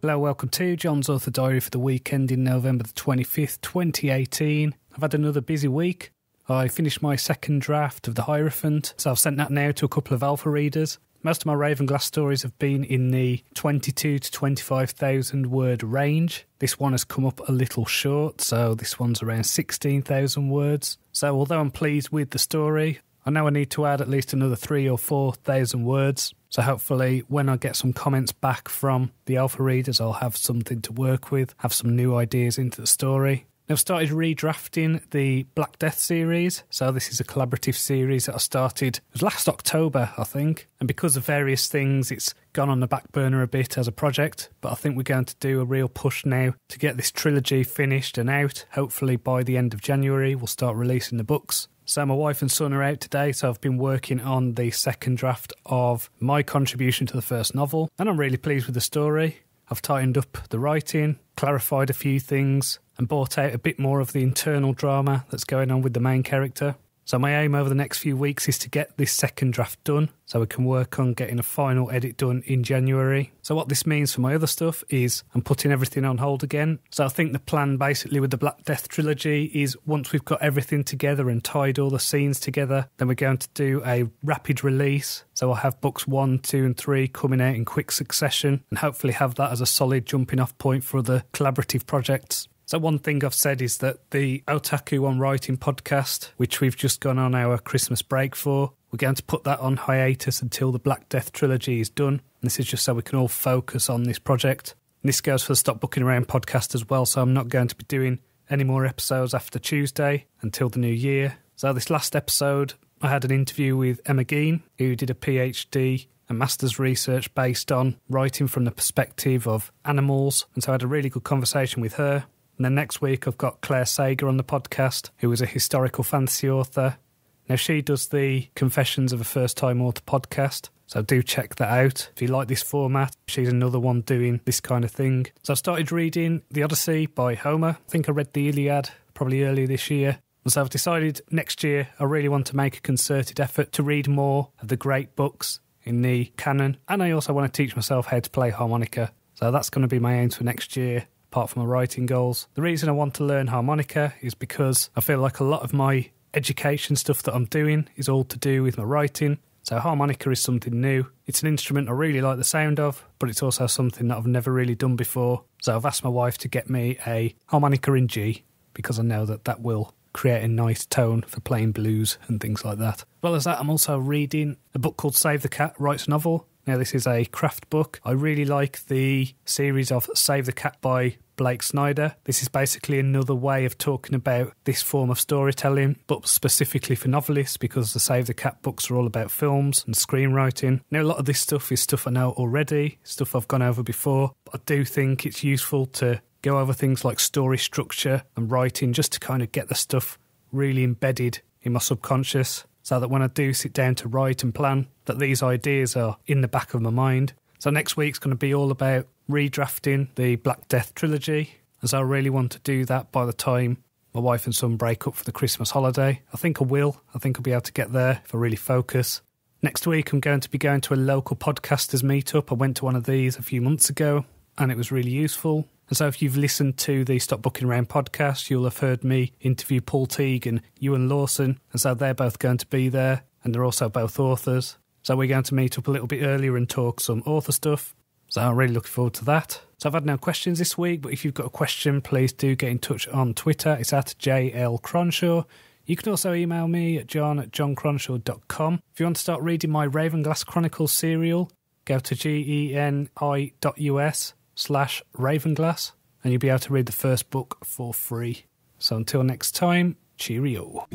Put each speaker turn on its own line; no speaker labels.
Hello, welcome to John's Author Diary for the weekend in November the 25th, 2018. I've had another busy week. I finished my second draft of the Hierophant, so I've sent that now to a couple of alpha readers. Most of my Ravenglass stories have been in the 22 to 25,000 word range. This one has come up a little short, so this one's around 16,000 words. So although I'm pleased with the story, I know I need to add at least another 3,000 or 4,000 words. So hopefully when I get some comments back from the alpha readers, I'll have something to work with, have some new ideas into the story. I've started redrafting the Black Death series. So this is a collaborative series that I started, it was last October, I think. And because of various things, it's gone on the back burner a bit as a project. But I think we're going to do a real push now to get this trilogy finished and out. Hopefully by the end of January, we'll start releasing the books. So my wife and son are out today, so I've been working on the second draft of my contribution to the first novel. And I'm really pleased with the story. I've tightened up the writing, clarified a few things, and brought out a bit more of the internal drama that's going on with the main character. So my aim over the next few weeks is to get this second draft done so we can work on getting a final edit done in January. So what this means for my other stuff is I'm putting everything on hold again. So I think the plan basically with the Black Death trilogy is once we've got everything together and tied all the scenes together, then we're going to do a rapid release. So I'll have books 1, 2 and 3 coming out in quick succession and hopefully have that as a solid jumping off point for the collaborative projects. So one thing I've said is that the Otaku on Writing podcast, which we've just gone on our Christmas break for, we're going to put that on hiatus until the Black Death trilogy is done. And this is just so we can all focus on this project. And this goes for the Stop Booking Around podcast as well, so I'm not going to be doing any more episodes after Tuesday until the new year. So this last episode, I had an interview with Emma Geen, who did a PhD and master's research based on writing from the perspective of animals. And so I had a really good conversation with her. And then next week I've got Claire Sager on the podcast, who is a historical fantasy author. Now she does the Confessions of a First-Time Author podcast, so do check that out. If you like this format, she's another one doing this kind of thing. So I've started reading The Odyssey by Homer. I think I read the Iliad probably earlier this year. And so I've decided next year I really want to make a concerted effort to read more of the great books in the canon. And I also want to teach myself how to play harmonica. So that's going to be my aim for next year, apart from my writing goals. The reason I want to learn harmonica is because I feel like a lot of my education stuff that I'm doing is all to do with my writing. So harmonica is something new. It's an instrument I really like the sound of, but it's also something that I've never really done before. So I've asked my wife to get me a harmonica in G, because I know that that will create a nice tone for playing blues and things like that. As well as that, I'm also reading a book called Save the Cat Writes a Novel. Now this is a craft book. I really like the series of Save the Cat by Blake Snyder. This is basically another way of talking about this form of storytelling, but specifically for novelists, because the Save the Cat books are all about films and screenwriting. Now a lot of this stuff is stuff I know already, stuff I've gone over before, but I do think it's useful to go over things like story structure and writing just to kind of get the stuff really embedded in my subconscious, so that when I do sit down to write and plan, that these ideas are in the back of my mind. So next week's going to be all about redrafting the Black Death trilogy, and so I really want to do that by the time my wife and son break up for the Christmas holiday. I think I will. I think I'll be able to get there if I really focus. Next week I'm going to be going to a local podcasters meetup. I went to one of these a few months ago and it was really useful. And so if you've listened to the Stop Booking Around podcast, you'll have heard me interview Paul Teague and Ewan Lawson. And so they're both going to be there, and they're also both authors. So we're going to meet up a little bit earlier and talk some author stuff. So I'm really looking forward to that. So I've had no questions this week, but if you've got a question, please do get in touch on Twitter. It's at JLCronshaw. You can also email me at john@johncronshaw.com. If you want to start reading my Ravenglass Chronicles serial, go to geni.us/Ravenglass and you'll be able to read the first book for free. So until next time, cheerio.